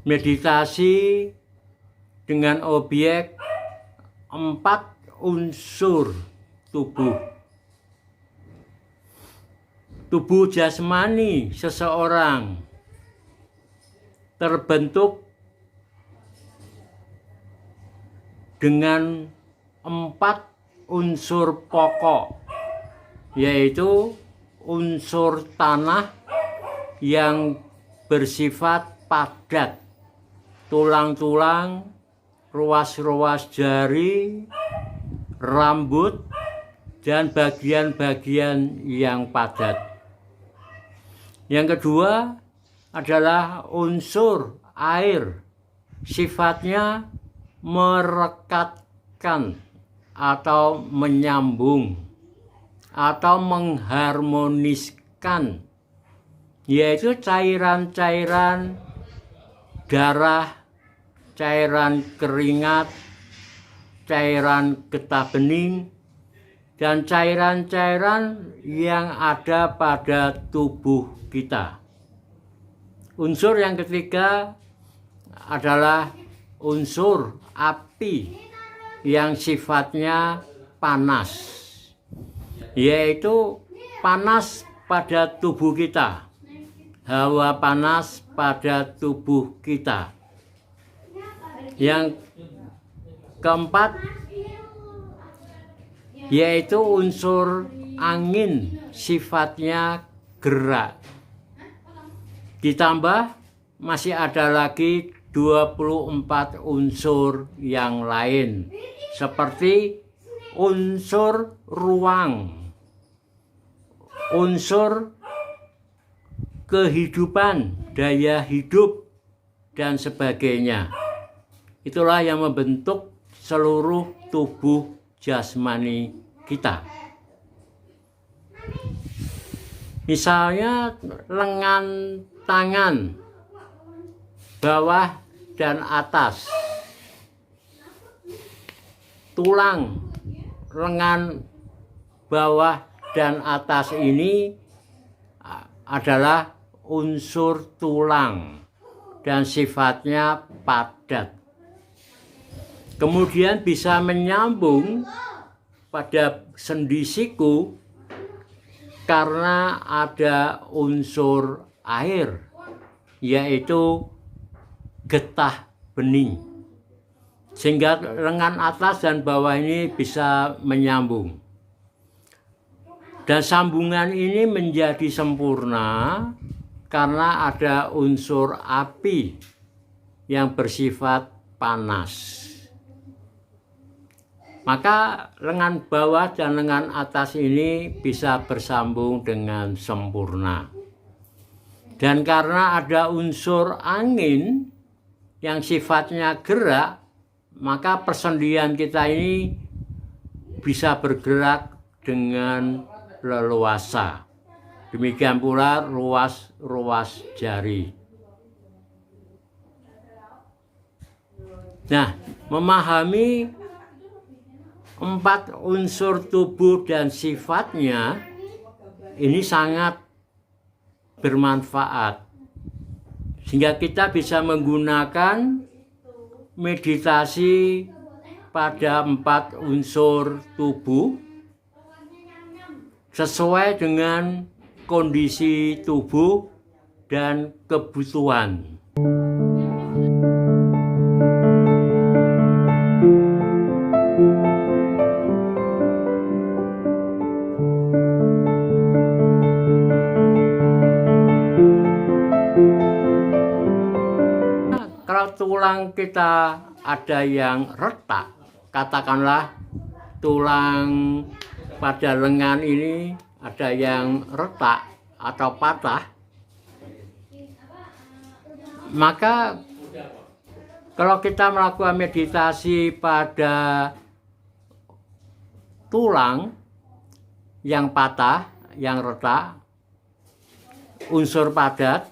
meditasi dengan objek 4 unsur tubuh. Tubuh jasmani seseorang terbentuk dengan 4 unsur pokok, yaitu unsur tanah yang bersifat padat, tulang-tulang, ruas-ruas jari, rambut, dan bagian-bagian yang padat. Yang kedua adalah unsur air, sifatnya merekatkan atau menyambung atau mengharmoniskan, yaitu cairan-cairan darah, cairan keringat, cairan getah bening, dan cairan-cairan yang ada pada tubuh kita. Unsur yang ketiga adalah unsur api yang sifatnya panas, yaitu panas pada tubuh kita, hawa panas pada tubuh kita. Yang keempat yaitu unsur angin, sifatnya gerak. Ditambah masih ada lagi 24 unsur yang lain, seperti unsur ruang, unsur kehidupan, daya hidup, dan sebagainya. Itulah yang membentuk seluruh tubuh jasmani kita. Misalnya lengan tangan, bawah dan atas, tulang lengan bawah dan atas ini adalah unsur tulang dan sifatnya padat. Kemudian bisa menyambung pada sendi siku karena ada unsur air, yaitu getah bening, sehingga lengan atas dan bawah ini bisa menyambung. Dan sambungan ini menjadi sempurna karena ada unsur api yang bersifat panas. Maka lengan bawah dan lengan atas ini bisa bersambung dengan sempurna. Dan karena ada unsur angin yang sifatnya gerak, maka persendian kita ini bisa bergerak dengan leluasa. Demikian pula ruas-ruas jari. Nah, memahami 4 unsur tubuh dan sifatnya ini sangat bermanfaat, sehingga kita bisa menggunakan meditasi pada 4 unsur tubuh sesuai dengan kondisi tubuh dan kebutuhan. Kalau tulang kita ada yang retak, katakanlah tulang pada lengan ini ada yang retak atau patah, maka kalau kita melakukan meditasi pada tulang yang patah, yang retak, unsur padat,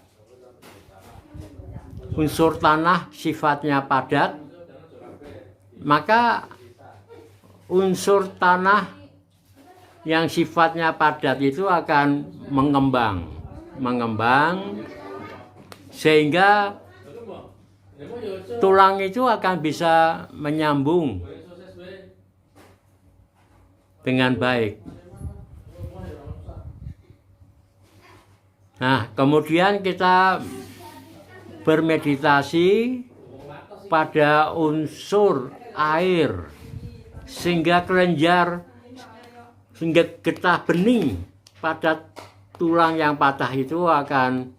unsur tanah sifatnya padat, maka unsur tanah yang sifatnya padat itu akan mengembang sehingga tulang itu akan bisa menyambung dengan baik. Nah, kemudian kita bermeditasi pada unsur air sehingga kelenjar, sehingga getah bening pada tulang yang patah itu akan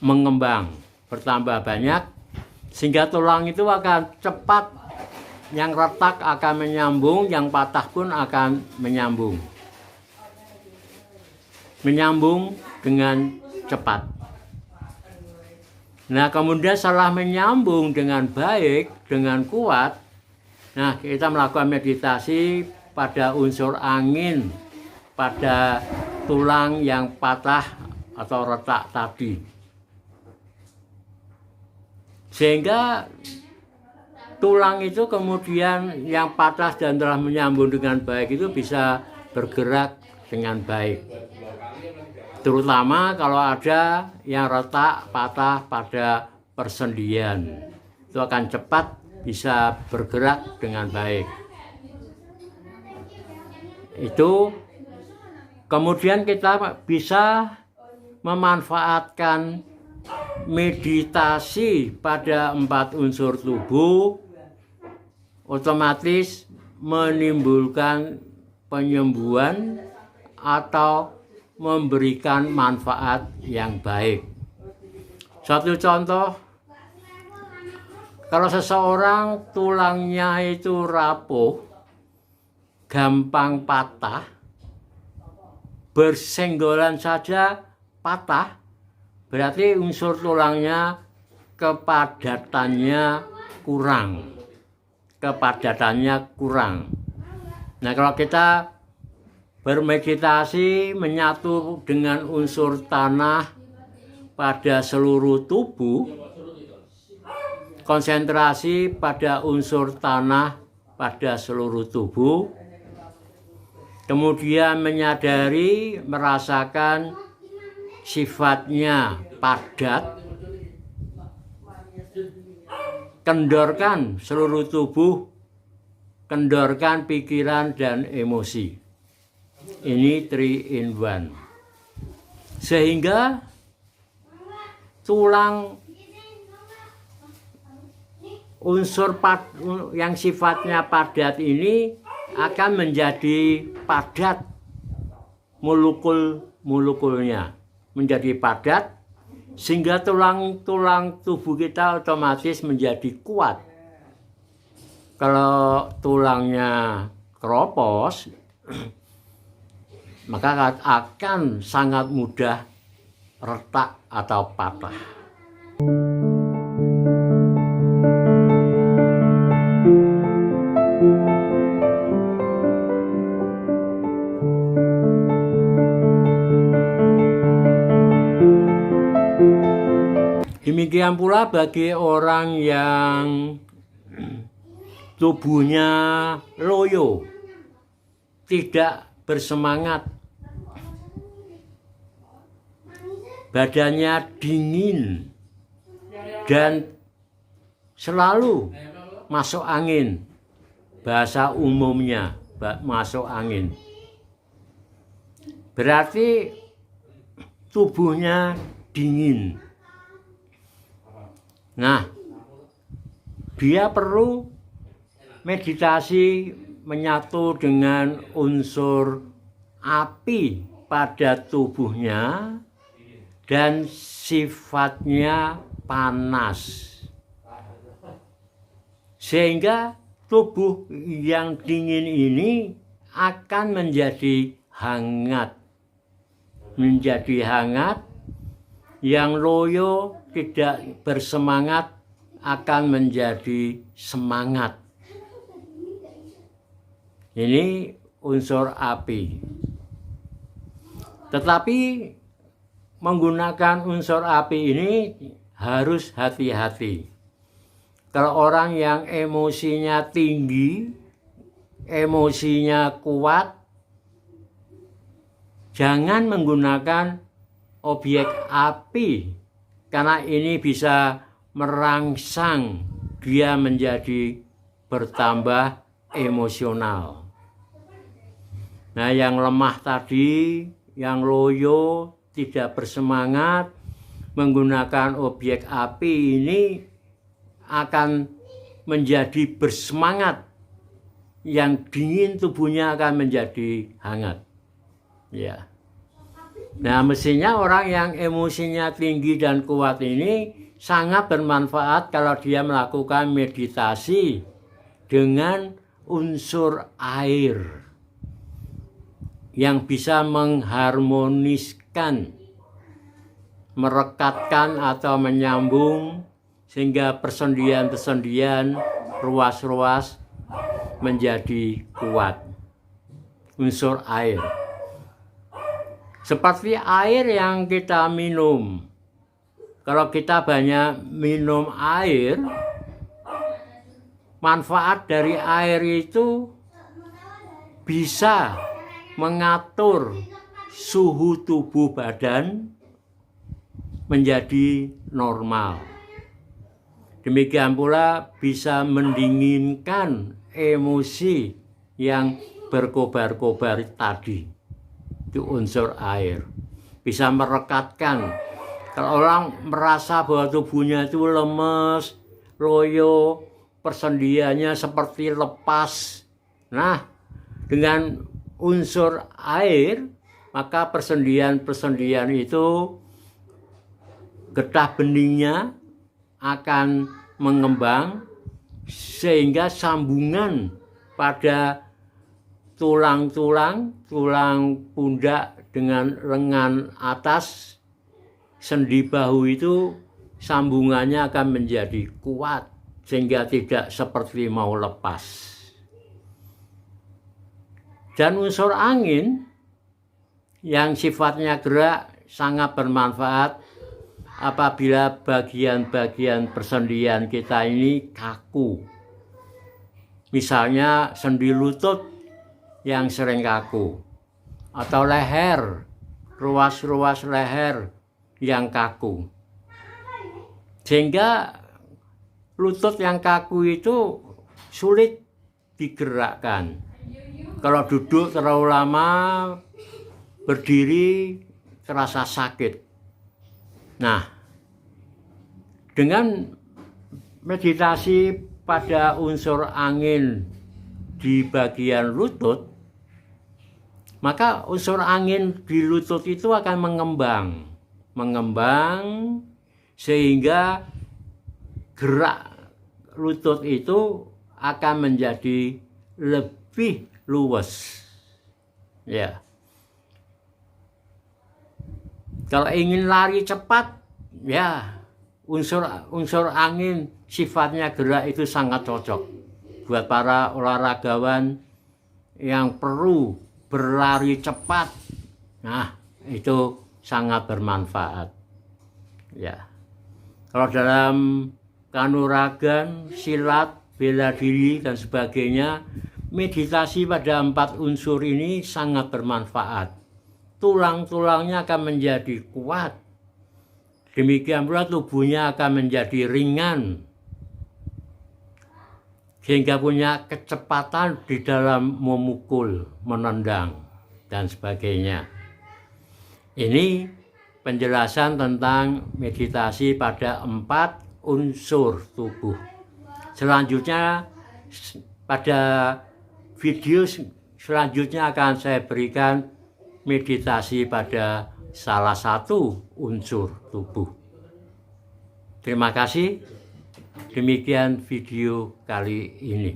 mengembang, bertambah banyak, sehingga tulang itu akan cepat, yang retak akan menyambung, yang patah pun akan menyambung dengan cepat. Nah, kemudian setelah menyambung dengan baik, dengan kuat, nah kita melakukan meditasi pada unsur angin, pada tulang yang patah atau retak tadi. Sehingga tulang itu kemudian yang patah dan telah menyambung dengan baik itu bisa bergerak dengan baik. Terutama kalau ada yang retak, patah pada persendian, itu akan cepat bisa bergerak dengan baik. Itu kemudian kita bisa memanfaatkan meditasi pada 4 unsur tubuh, otomatis menimbulkan penyembuhan atau memberikan manfaat yang baik. Satu contoh, kalau seseorang tulangnya itu rapuh, gampang patah, bersenggolan saja patah, berarti unsur tulangnya kepadatannya kurang. Nah, kalau kita bermeditasi menyatu dengan unsur tanah pada seluruh tubuh, konsentrasi pada unsur tanah pada seluruh tubuh, kemudian menyadari, merasakan sifatnya padat, kendorkan seluruh tubuh, kendorkan pikiran dan emosi. Ini 3 in 1. Sehingga tulang unsur yang sifatnya padat ini akan menjadi padat, molekul-molekulnya menjadi padat, sehingga tulang-tulang tubuh kita otomatis menjadi kuat. Kalau tulangnya keropos, maka akan sangat mudah retak atau patah. Demikian pula bagi orang yang tubuhnya loyo, tidak bersemangat, badannya dingin dan selalu masuk angin, bahasa umumnya masuk angin, berarti tubuhnya dingin. Nah, dia perlu meditasi menyatu dengan unsur api pada tubuhnya dan sifatnya panas, sehingga tubuh yang dingin ini akan menjadi hangat, yang loyo tidak bersemangat akan menjadi semangat. Ini unsur api. Tetapi menggunakan unsur api ini harus hati-hati. Kalau orang yang emosinya tinggi, emosinya kuat, jangan menggunakan objek api, karena ini bisa merangsang dia menjadi bertambah emosional. Nah, yang lemah tadi, yang loyo, tidak bersemangat, menggunakan objek api ini akan menjadi bersemangat. Yang dingin tubuhnya akan menjadi hangat. Ya. Nah, mestinya orang yang emosinya tinggi dan kuat ini sangat bermanfaat kalau dia melakukan meditasi dengan unsur air yang bisa mengharmoniskan, merekatkan atau menyambung sehingga persendian-persendian, ruas-ruas menjadi kuat. Unsur air. Seperti air yang kita minum. Kalau kita banyak minum air, manfaat dari air itu bisa mengatur suhu tubuh badan menjadi normal. Demikian pula bisa mendinginkan emosi yang berkobar-kobar tadi. Itu unsur air. Bisa merekatkan. Kalau orang merasa bahwa tubuhnya itu lemes, loyo, persendiannya seperti lepas. Nah, dengan unsur air, maka persendian-persendian itu, getah beningnya akan mengembang, sehingga sambungan pada tulang-tulang, tulang pundak dengan lengan atas, sendi bahu itu sambungannya akan menjadi kuat sehingga tidak seperti mau lepas. Dan unsur angin yang sifatnya gerak sangat bermanfaat apabila bagian-bagian persendian kita ini kaku. Misalnya sendi lutut yang sering kaku, atau leher, ruas-ruas leher yang kaku. Sehingga lutut yang kaku itu sulit digerakkan. Kalau duduk terlalu lama, berdiri terasa sakit. Nah, dengan meditasi pada unsur angin di bagian lutut, maka unsur angin di lutut itu akan mengembang sehingga gerak lutut itu akan menjadi lebih luwes. Ya. Kalau ingin lari cepat, ya unsur angin sifatnya gerak itu sangat cocok buat para olahragawan yang perlu berlari cepat. Nah, itu sangat bermanfaat. Ya. Kalau dalam kanuragan, silat, bela diri dan sebagainya, meditasi pada 4 unsur ini sangat bermanfaat. Tulang-tulangnya akan menjadi kuat. Demikian pula tubuhnya akan menjadi ringan. Sehingga punya kecepatan di dalam memukul, menendang, dan sebagainya. Ini penjelasan tentang meditasi pada 4 unsur tubuh. Selanjutnya, pada video selanjutnya akan saya berikan meditasi pada salah satu unsur tubuh. Terima kasih. Demikian video kali ini.